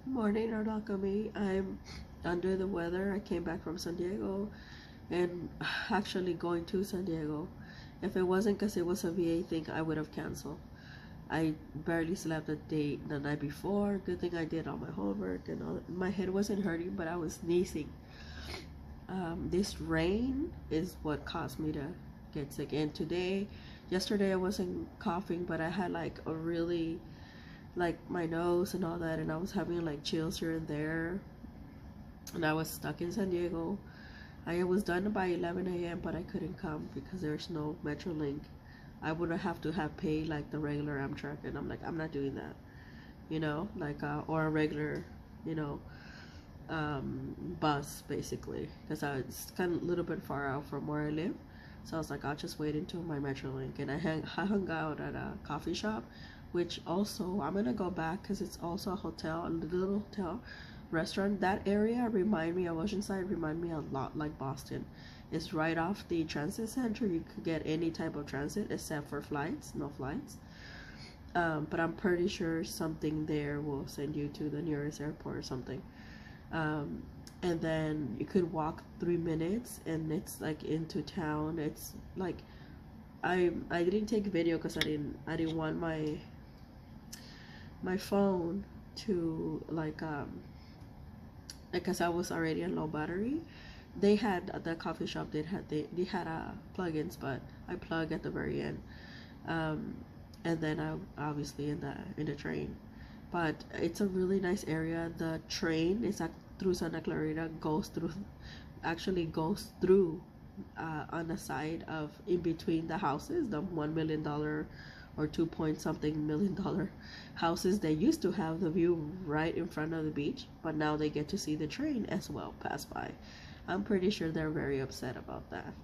Morning, Art-Alchemy. I'm under the weather. I came back from San Diego and actually going to San Diego. If it wasn't because it was a VA thing, I would have canceled. I barely slept the night before. Good thing I did all my homework and all. My head wasn't hurting, but I was sneezing. This rain is what caused me to get sick. And yesterday I wasn't coughing, but I had like a really like my nose and all that, and I was having like chills here and there, and I was stuck in San Diego. I was done by 11 a.m. but I couldn't come because there's no Metrolink. I would have to have paid like the regular Amtrak, and I'm like, I'm not doing that, like or a regular, you know, bus basically, because it's kind of a little bit far out from where I live. So I was like, I'll just wait until my Metrolink, and I hung out at a coffee shop, which also I'm gonna go back because it's also a hotel, a little hotel restaurant. That area remind me of Oceanside, remind me a lot like Boston. It's right off the transit center. You could get any type of transit except for flights, no flights. But I'm pretty sure something there will send you to the nearest airport or something. Um, and then you could walk 3 minutes and it's like into town. It's like I didn't take video because I didn't want my phone to like because I was already on low battery. They had the coffee shop they had plugins, but I plug at the very end. um, and then I obviously in the train. But it's a really nice area. The train is through Santa Clarita, goes through on the side of in between the houses, the $1 million or 2 point something million houses. They used to have the view right in front of the beach, but now they get to see the train as well pass by. I'm pretty sure they're very upset about that.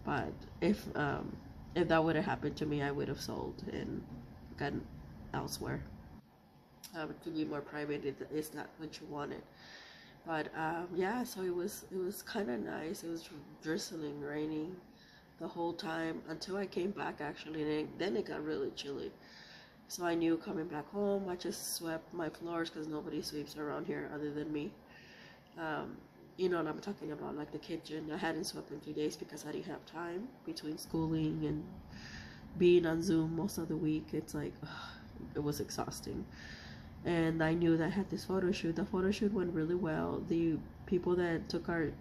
But if that would have happened to me, I would have sold and gotten elsewhere. To be more private, it's not what you wanted. But yeah, so it was kind of nice. It was drizzling, raining the whole time until I came back actually, and then it got really chilly. So I knew coming back home, I just swept my floors because nobody sweeps around here other than me. Um, you know what I'm talking about, like the kitchen. I hadn't swept in 2 days because I didn't have time between schooling and being on Zoom most of the week. It's like it was exhausting. And I knew that I had this photo shoot. The photo shoot went really well. The people that took our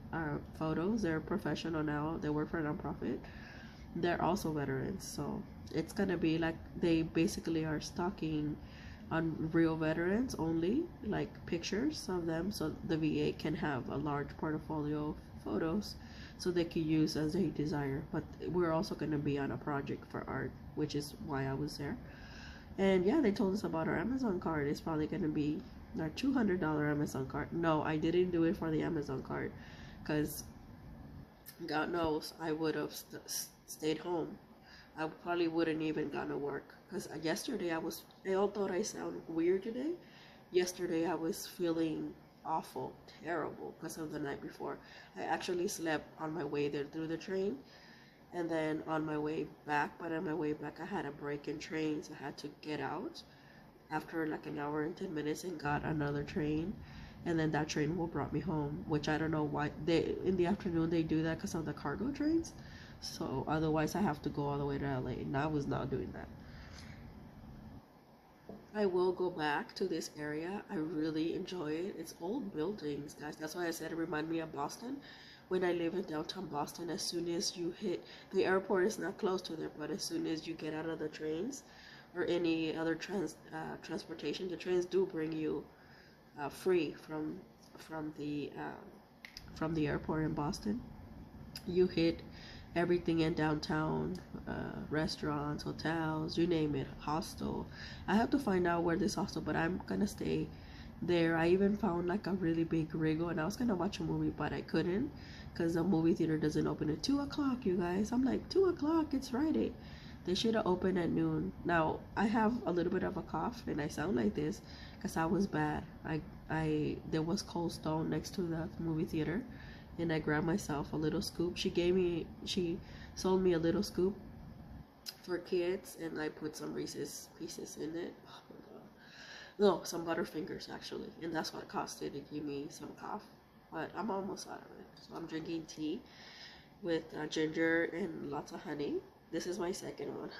photos, they're professional now. They work for a nonprofit. They're also veterans, so it's gonna be like they basically are stocking on real veterans only, like pictures of them, so the VA can have a large portfolio of photos so they can use as they desire. But we're also gonna be on a project for art, which is why I was there. And yeah, they told us about our Amazon card. It's probably gonna be our $200 Amazon card. No, I didn't do it for the Amazon card because God knows I would have stayed home. I probably wouldn't even gone to work because yesterday I all thought I sound weird today. Yesterday I was feeling awful, terrible because of the night before. I actually slept on my way there through the train, and then on my way back. But on my way back I had a break in trains. I had to get out after like an hour and 10 minutes and got another train, and then that train will brought me home, which I don't know why they in the afternoon they do that because of the cargo trains. So otherwise I have to go all the way to LA, and I was not doing that. I will go back to this area. I really enjoy it. It's old buildings, guys. That's why I said it reminded me of Boston. When I live in downtown Boston, as soon as you hit the airport, is not close to there, but as soon as you get out of the trains or any other transportation, the trains do bring you free from the airport in Boston. You hit everything in downtown, restaurants, hotels, you name it, hostel. I have to find out where this hostel, but I'm gonna stay there. I even found like a really big Rigo, and I was gonna watch a movie, but I couldn't because the movie theater doesn't open at 2 o'clock, you guys. I'm like, 2 o'clock, it's Friday. They should have opened at noon. Now I have a little bit of a cough and I sound like this because I was bad. I there was Cold Stone next to the movie theater, and I grabbed myself a little scoop. She sold me a little scoop for kids, and I put some Reese's pieces in it. Oh my god. No, some Butterfingers actually, and that's what caused it to give me some cough. But I'm almost out of it. So I'm drinking tea with ginger and lots of honey. This is my second one.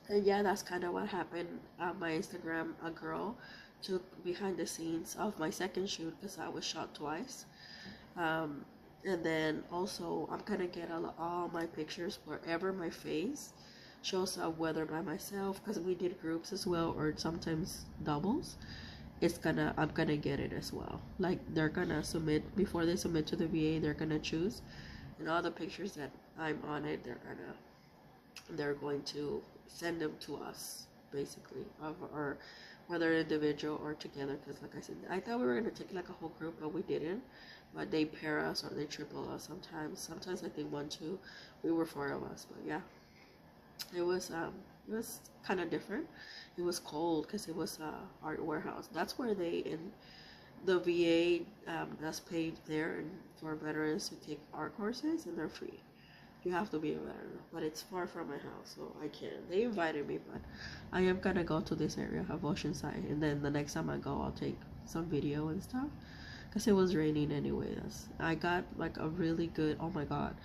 And yeah, that's kind of what happened on my Instagram. A girl took behind the scenes of my second shoot because I was shot twice. Um, and then also, I'm gonna get all my pictures wherever my face shows up, whether by myself, because we did groups as well, or sometimes doubles. I'm gonna get it as well. Like they're gonna submit before they submit to the VA, they're gonna choose, and all the pictures that I'm on it, they're going to send them to us basically, or whether individual or together. Because like I said, I thought we were gonna take like a whole group, but we didn't. But they pair us or they triple us sometimes. Sometimes I think one, two, we were four of us. But yeah, it was kind of different. It was cold because it was art warehouse. That's where they in the VA does pay there and for veterans to take art courses, and they're free. You have to be a veteran, but it's far from my house, so I can't. They invited me, but I am gonna go to this area of Oceanside, and then the next time I go, I'll take some video and stuff, because it was raining anyways. I got like a really good, oh my god,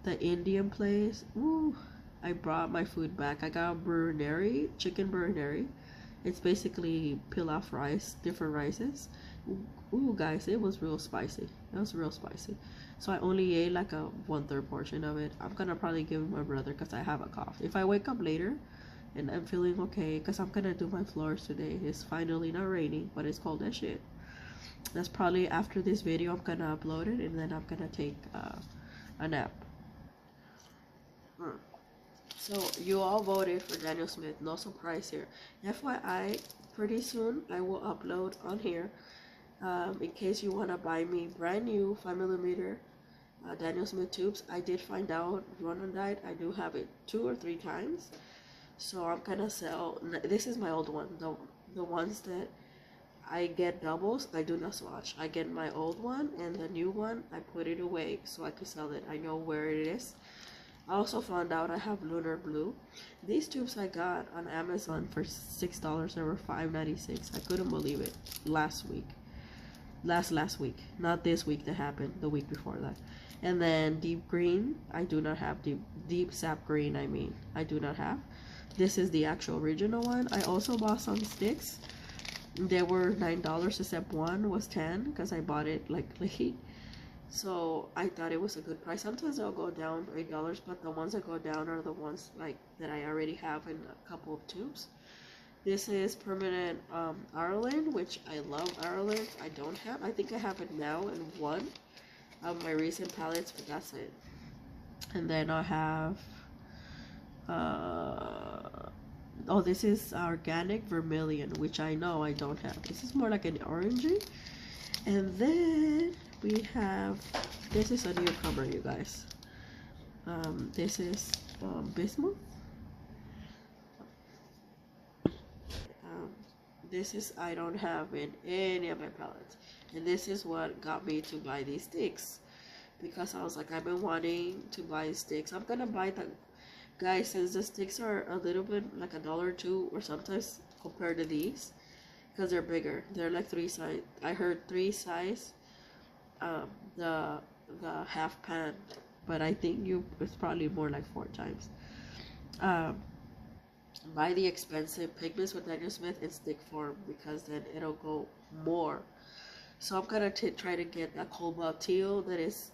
the Indian place. Woo! I brought my food back. I got biryani, chicken biryani. It's basically pilaf rice, different rices. Ooh, guys, it was real spicy. It was real spicy. So I only ate like a 1/3 portion of it. I'm gonna probably give it my brother because I have a cough. If I wake up later and I'm feeling okay, because I'm gonna do my floors today. It's finally not raining, but it's cold as shit. That's probably after this video. I'm gonna upload it and then I'm gonna take a nap. Hmm. So you all voted for Daniel Smith. No surprise here. FYI, pretty soon I will upload on here. In case you want to buy me brand new 5mm Daniel Smith tubes. I did find out Ronan died. I do have it 2 or 3 times. So I'm gonna sell. This is my old one. The ones that I get doubles, I do not swatch. I get my old one and the new one. I put it away so I can sell it. I know where it is. I also found out I have Lunar Blue. These tubes I got on Amazon for $6. They were $5.96. I couldn't believe it. Last week. Last week. Not this week that happened. The week before that. And then Deep Green. I do not have Deep Sap Green, I mean. I do not have. This is the actual original one. I also bought some sticks. They were $9 except one was 10 because I bought it like late. So I thought it was a good price. Sometimes they'll go down $8, but the ones that go down are the ones like that I already have in a couple of tubes. This is permanent Ireland, which I love Ireland. I don't have. I think I have it now in one of my recent palettes, but that's it. And then I have oh, this is organic vermilion, which I know I don't have. This is more like an orangey. And then we have, this is a newcomer, you guys. This is bismuth. This is, I don't have in any of my palettes. And this is what got me to buy these sticks. Because I was like, I've been wanting to buy sticks. I'm gonna buy the, guys, since the sticks are a little bit like $1 or $2, or sometimes compared to these. Because they're bigger. They're like 3 size. I heard 3 size. The half pan, but I think it's probably more like 4 times. Buy the expensive pigments with Daniel Smith in stick form because then it'll go more. So I'm gonna try to get a cobalt teal that is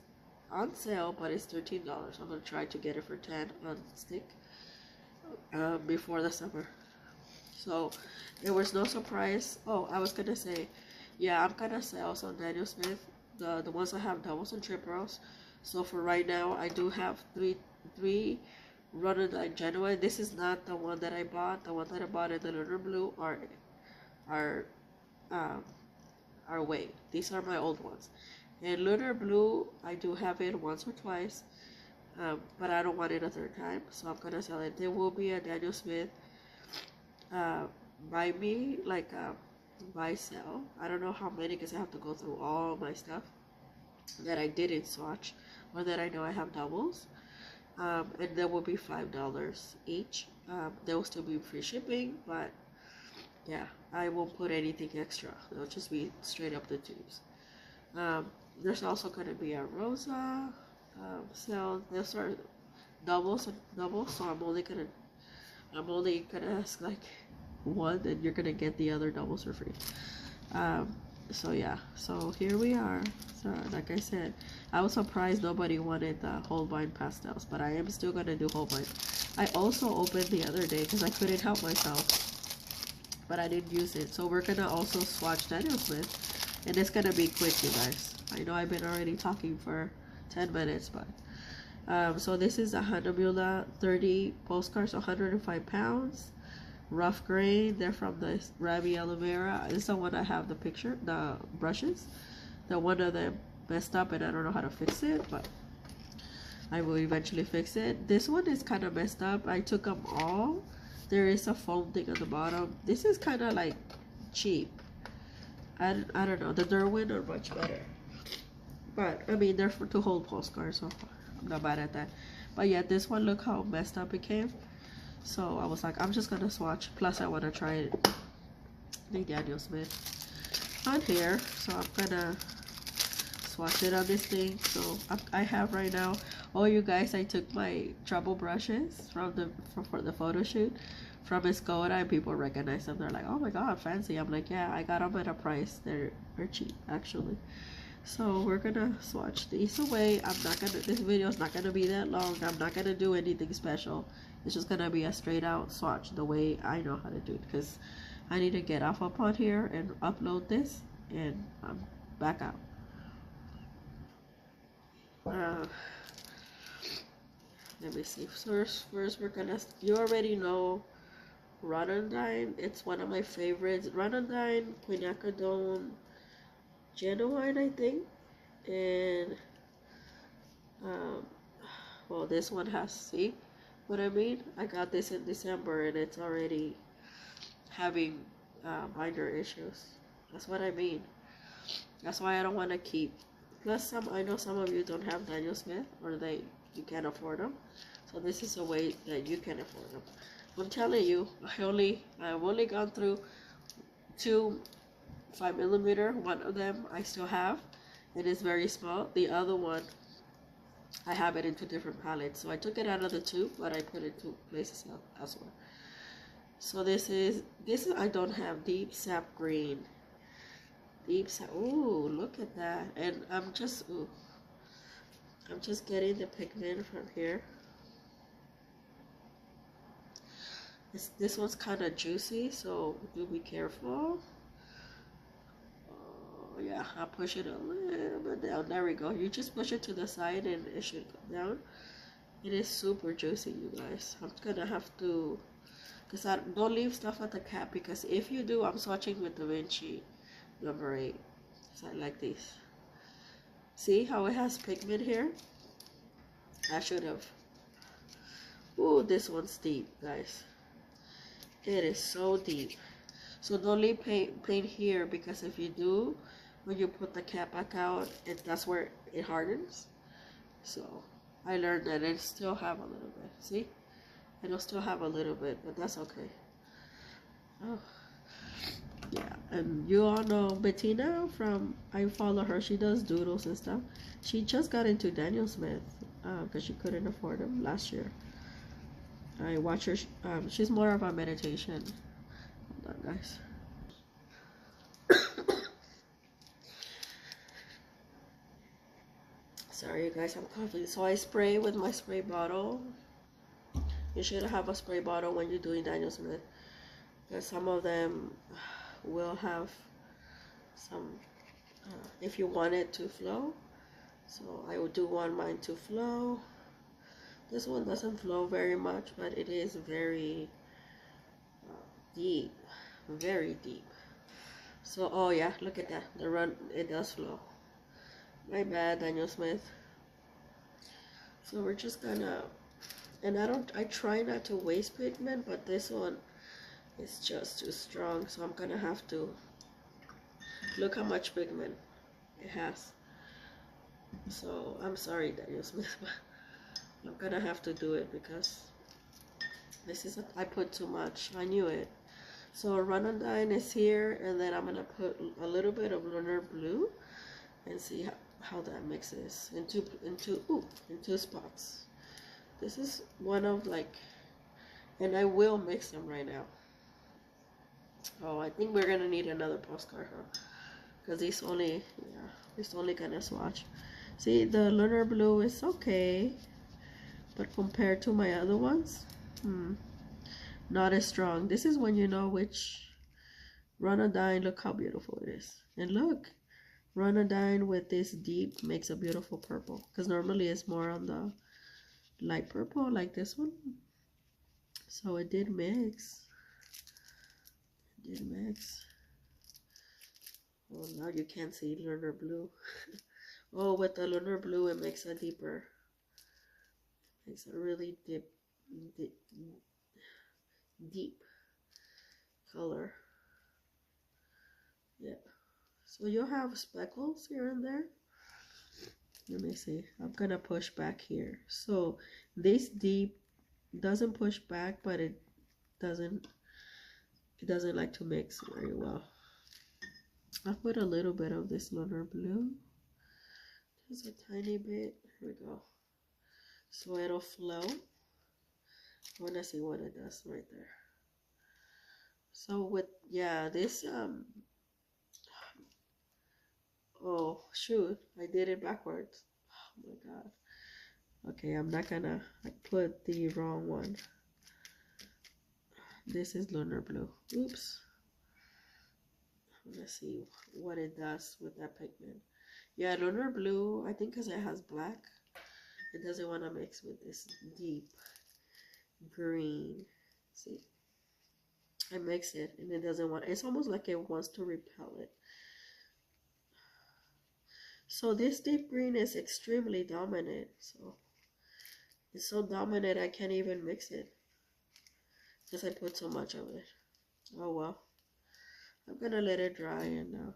on sale, but it's $13. I'm gonna try to get it for 10 on stick before the summer. So there was no surprise. Oh, I was gonna say, yeah, I'm gonna sell some Daniel Smith, the ones I have doubles and triples. So for right now, I do have three Rhododendron genuine. This is not the one that I bought. The one that I bought in the Lunar Blue are way. These are my old ones. And Lunar Blue, I do have it once or twice, but I don't want it a 3rd time, so I'm gonna sell it. There will be a Daniel Smith buy me, like buy sell. I don't know how many because I have to go through all my stuff that I didn't swatch or that I know I have doubles. And there will be $5 each. There will still be free shipping, but yeah, I won't put anything extra. It'll just be straight up the tubes. Um, there's also going to be a rosa cell. Those are doubles. So I'm only gonna ask like one, and you're gonna get the other doubles for free. Um, so yeah, so here we are. So like I said, I was surprised nobody wanted the Holbein pastels, but I am still gonna do Holbein. I also opened the other day because I couldn't help myself, but I didn't use it. So we're gonna also swatch Daniel Smith, and it's gonna be quick, you guys. I know I've been already talking for 10 minutes, but so this is a Hahnemuhle 30 postcards, 105 pounds. Rough grain. They're from the Rabi Aloe Vera. This is the one I have the picture, the brushes. The one of them messed up and I don't know how to fix it, but I will eventually fix it. This one is kind of messed up. I took them all. There is a foam thing on the bottom. This is kind of like cheap. I don't know. The Derwent are much better. But, I mean, they're to hold postcards, so I'm not bad at that. But yeah, this one, look how messed up it came. So I was like, I'm just gonna swatch. Plus, I want to try it. The Daniel Smith on here. So I'm gonna swatch it on this thing. So I have right now. Oh, you guys, I took my trouble brushes from for the photo shoot from Escoda, and people recognize them. They're like, oh my god, fancy. I'm like, yeah, I got them at a price. They're cheap, actually. So we're gonna swatch these away. This video is not gonna be that long. I'm not gonna do anything special. It's just gonna be a straight out swatch the way I know how to do it, because I need to get off up on here and upload this, and I'm back out. Let me see. First we're gonna, you already know Rhododendron. It's one of my favorites. Rhododendron, Quinacridone, Genuine, I think. And well, this one has, see what I mean? I got this in December and it's already having minor issues. That's what I mean. That's why I don't want to keep. Plus, I know some of you don't have Daniel Smith, or you can't afford them. So this is a way that you can afford them. I'm telling you, I've only gone through 2 5mm. One of them I still have. It is very small. The other one, I have it in 2 different palettes. So I took it out of the tube, but I put it 2 places elsewhere. So this is I don't have deep sap green. Deep sap. Ooh, look at that. And I'm just getting the pigment from here. This one's kind of juicy, so do be careful. Oh yeah, I'll push it a little bit down. There we go. You just push it to the side and it should go down. It is super juicy, you guys. I'm gonna have to, because I don't leave stuff at the cap, because if you do, I'm swatching with Da Vinci number 8. So I like these. See how it has pigment here? I should have. Ooh, this one's deep, guys. It is so deep. So don't leave paint here, because if you do, when you put the cap back out, that's where it hardens. So I learned that it still have a little bit. See? It'll still have a little bit, but that's okay. Oh. Yeah, and you all know Bettina I follow her. She does doodles and stuff. She just got into Daniel Smith because she couldn't afford them last year. I watch her. She's more of a meditation. Hold on, guys. Sorry, you guys, I'm coughing. So I spray with my spray bottle. You should have a spray bottle when you're doing Daniel Smith, because some of them will have some, if you want it to flow. So I would want mine to flow. This one doesn't flow very much, but it is very deep, very deep. So, oh yeah, look at that. It does flow. My bad, Daniel Smith. So we're just gonna, and I try not to waste pigment, but this one is just too strong. So I'm gonna have to, look how much pigment it has. So I'm sorry, Daniel Smith, but I'm gonna have to do it because this is I put too much. I knew it. So Runondine is here, and then I'm gonna put a little bit of lunar blue and see how that mixes in two spots. This is one of like, and I will mix them right now. Oh, I think we're gonna need another postcard, huh? Because these only, yeah, it's only gonna swatch. See, the lunar blue is okay, but compared to my other ones, not as strong. This is when you know which Runondine. Look how beautiful it is, and look, Runondine with this deep makes a beautiful purple. Because normally it's more on the light purple like this one. So it did mix. It did mix. Oh, now you can't see lunar blue. Oh, with the lunar blue, it makes a deeper, makes a really deep color. Yeah. So you'll have speckles here and there. Let me see. I'm gonna push back here. So this deep doesn't push back, but it doesn't like to mix very well. I'll put a little bit of this lunar blue. Just a tiny bit. Here we go. So it'll flow. I wanna see what it does right there. So with, yeah, this oh shoot, I did it backwards. Oh my god. Okay, I'm not gonna, I put the wrong one. This is lunar blue. Oops. Let's see what it does with that pigment. Yeah, lunar blue, I think because it has black, it doesn't want to mix with this deep green. See, I mix it and it doesn't want, it's almost like it wants to repel it. So this deep green is extremely dominant. So it's so dominant I can't even mix it because I put so much of it. Oh well. I'm gonna let it dry and let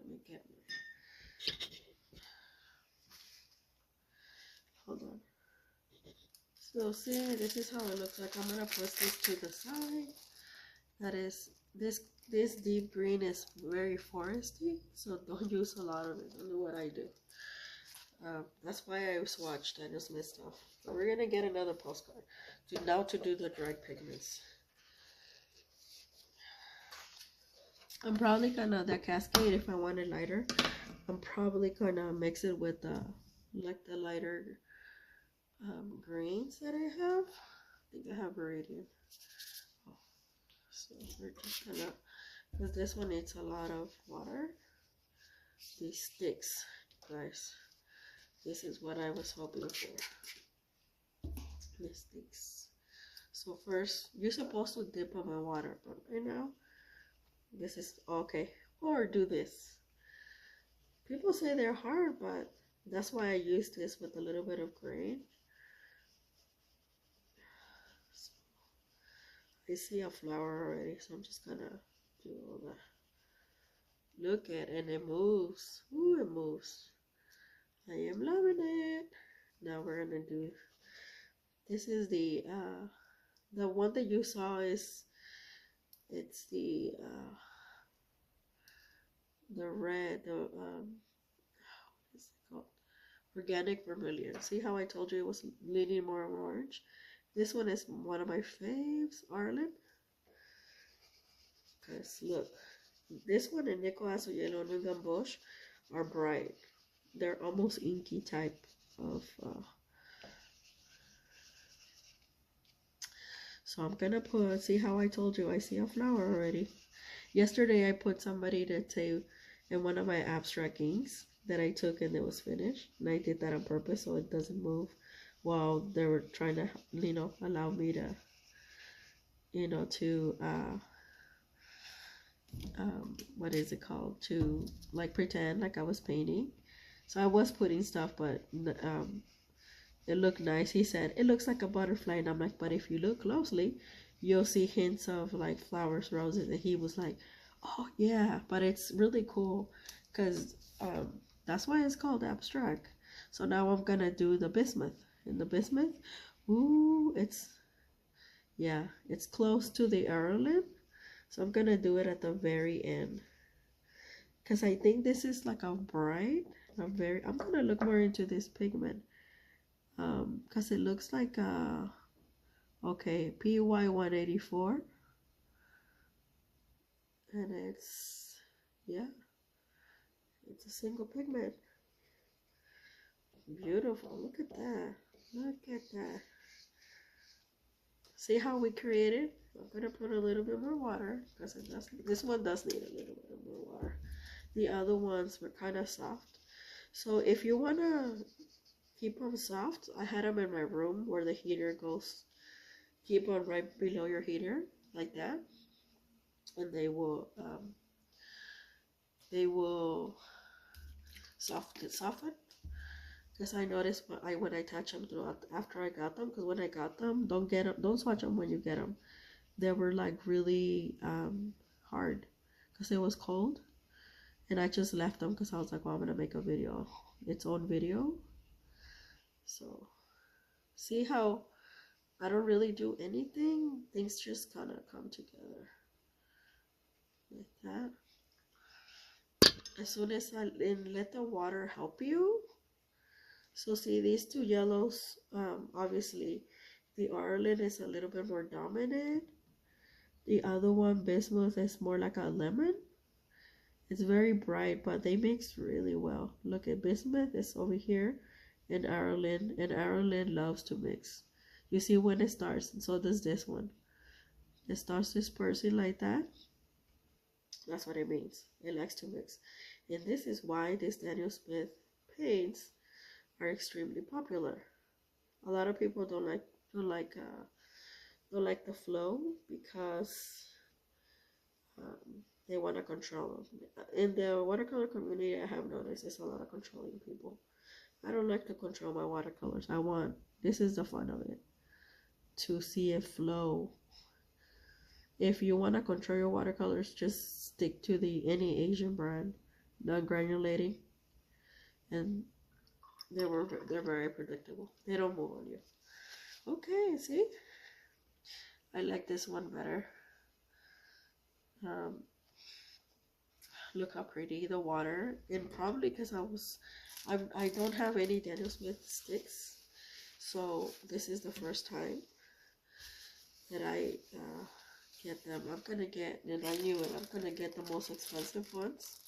me get my, hold on. So see, this is how it looks like. I'm gonna put this to the side. That is, this deep green is very foresty, so don't use a lot of it. Don't do what I do. That's why I swatched. I just missed off. But we're gonna get another postcard to do the dry pigments. I'm probably gonna, that cascade, if I want it lighter, I'm probably gonna mix it with like the lighter greens that I have. I think I have Viridian. Oh, so we're just gonna, because this one needs a lot of water. These sticks, guys. This is what I was hoping for. These sticks. So first, you're supposed to dip them in water, but right now, this is okay. Or do this. People say they're hard, but that's why I use this with a little bit of grain. So I see a flower already, so I'm just gonna do all that. Look at it, and it moves. Ooh, it moves. I am loving it. Now we're gonna do, this is the one that you saw is, it's the red, what is it called? Organic vermilion. See how I told you it was leaning more orange? This one is one of my faves, Arlen. Because look, this one and Nicolas Yellow and Gambosh are bright. They're almost inky type of so I'm gonna put, see how I told you I see a flower already. Yesterday I put somebody to say in one of my abstract inks that I took and it was finished, and I did that on purpose so it doesn't move while they were trying to, you know, allow me to, you know, to what is it called, to like pretend like I was painting. So I was putting stuff, but it looked nice. He said it looks like a butterfly, and I'm like, but if you look closely you'll see hints of like flowers, roses. And he was like, oh yeah, but it's really cool because that's why it's called abstract. So now I'm gonna do the bismuth. And the bismuth Ooh, yeah, it's close to the Ireland. So I'm gonna do it at the very end. Because I think this is like a bright, I'm gonna look more into this pigment. Because it looks like okay, PY 184. And yeah, it's a single pigment. Beautiful, look at that. Look at that. See how we created? I'm gonna put a little bit more water because this one does need a little bit more water. The other ones were kind of soft. So if you wanna keep them soft, I had them in my room where the heater goes. Keep on right below your heater like that, and they will soften. Because I noticed when I touch them throughout after I got them. Because when I got them, don't swatch them when you get them. They were like really hard because it was cold, and I just left them because I was like, well, I'm gonna make a video, its own video. So see how I don't really do anything, things just kind of come together like that. As soon as and let the water help you. So see these two yellows, obviously the Ireland is a little bit more dominant. The other one, bismuth, is more like a lemon. It's very bright, but they mix really well. Look at bismuth is over here, and Ireland loves to mix. You see when it starts, and so does this one. It starts dispersing like that. That's what it means. It likes to mix. And this is why these Daniel Smith paints are extremely popular. A lot of people don't like the flow because they want to control them. In the watercolor community, I have noticed there's a lot of controlling people. I don't like to control my watercolors. This is the fun of it, to see it flow. If you want to control your watercolors, just stick to any Asian brand, non-granulating, and they're very predictable. They don't move on you. Okay, see, I like this one better. Look how pretty the water, and probably because I don't have any Daniel Smith sticks, so this is the first time that I get them. I'm gonna get, and I knew it, I'm gonna get the most expensive ones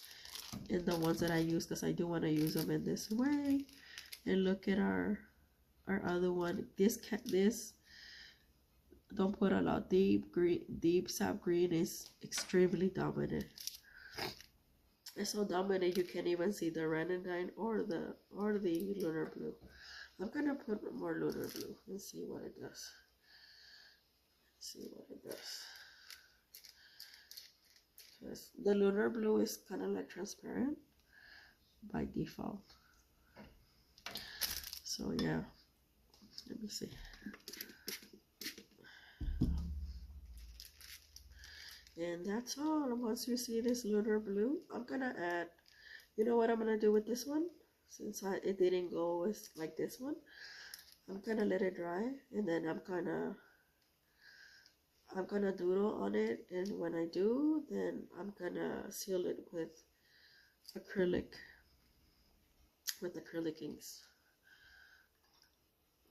and the ones that I use because I do want to use them in this way. And look at our other one. This don't put a lot. Deep sap green is extremely dominant. It's so dominant you can't even see the Renadine or the lunar blue. I'm gonna put more lunar blue and see what it does. Because the lunar blue is kind of like transparent by default. So yeah, let me see. And that's all. Once you see this lunar blue, I'm gonna add, you know what I'm gonna do with this one? Since it didn't go with like this one, I'm gonna let it dry, and then I'm gonna doodle on it, and when I do, then I'm gonna seal it with acrylic inks,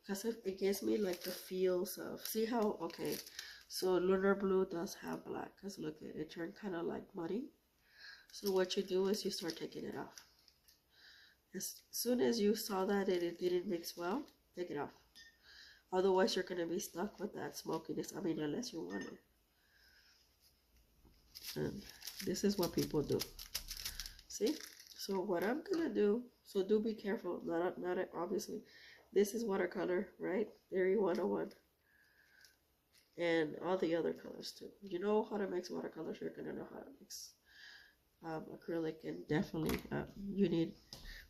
because it gives me like the feels of, see how, okay, so lunar blue does have black, because look, it turned kind of like muddy. So what you do is you start taking it off. As soon as you saw that it didn't mix well, take it off. Otherwise you're going to be stuck with that smokiness, I mean, unless you want it. And this is what people do. See? So what I'm going to do, so do be careful, not obviously. This is watercolor, right? Theory 101. And all the other colors too. You know how to mix watercolors, you're gonna know how to mix acrylic, and definitely you need,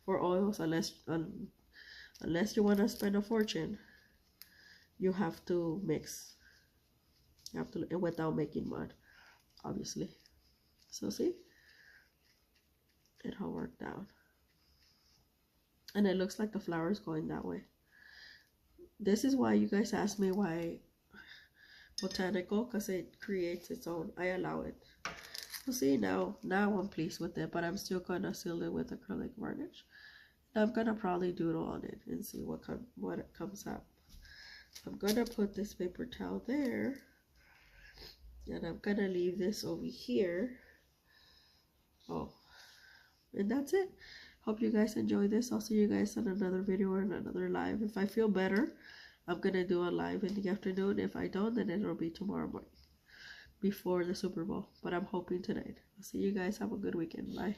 for oils, unless you want to spend a fortune, you have to mix. You have to, without making mud, obviously. So see, it all worked out, and it looks like the flower is going that way. This is why you guys ask me why botanical, because it creates its own. I allow it. Well, see, now I'm pleased with it, but I'm still gonna seal it with acrylic varnish. I'm gonna probably doodle on it and see what comes up. I'm gonna put this paper towel there, and I'm gonna leave this over here. Oh, and that's it. Hope you guys enjoy this. I'll see you guys in another video or in another live. If I feel better, I'm gonna do a live in the afternoon. If I don't, then it'll be tomorrow morning before the Super Bowl, but I'm hoping tonight. I'll see you guys. Have a good weekend. Bye.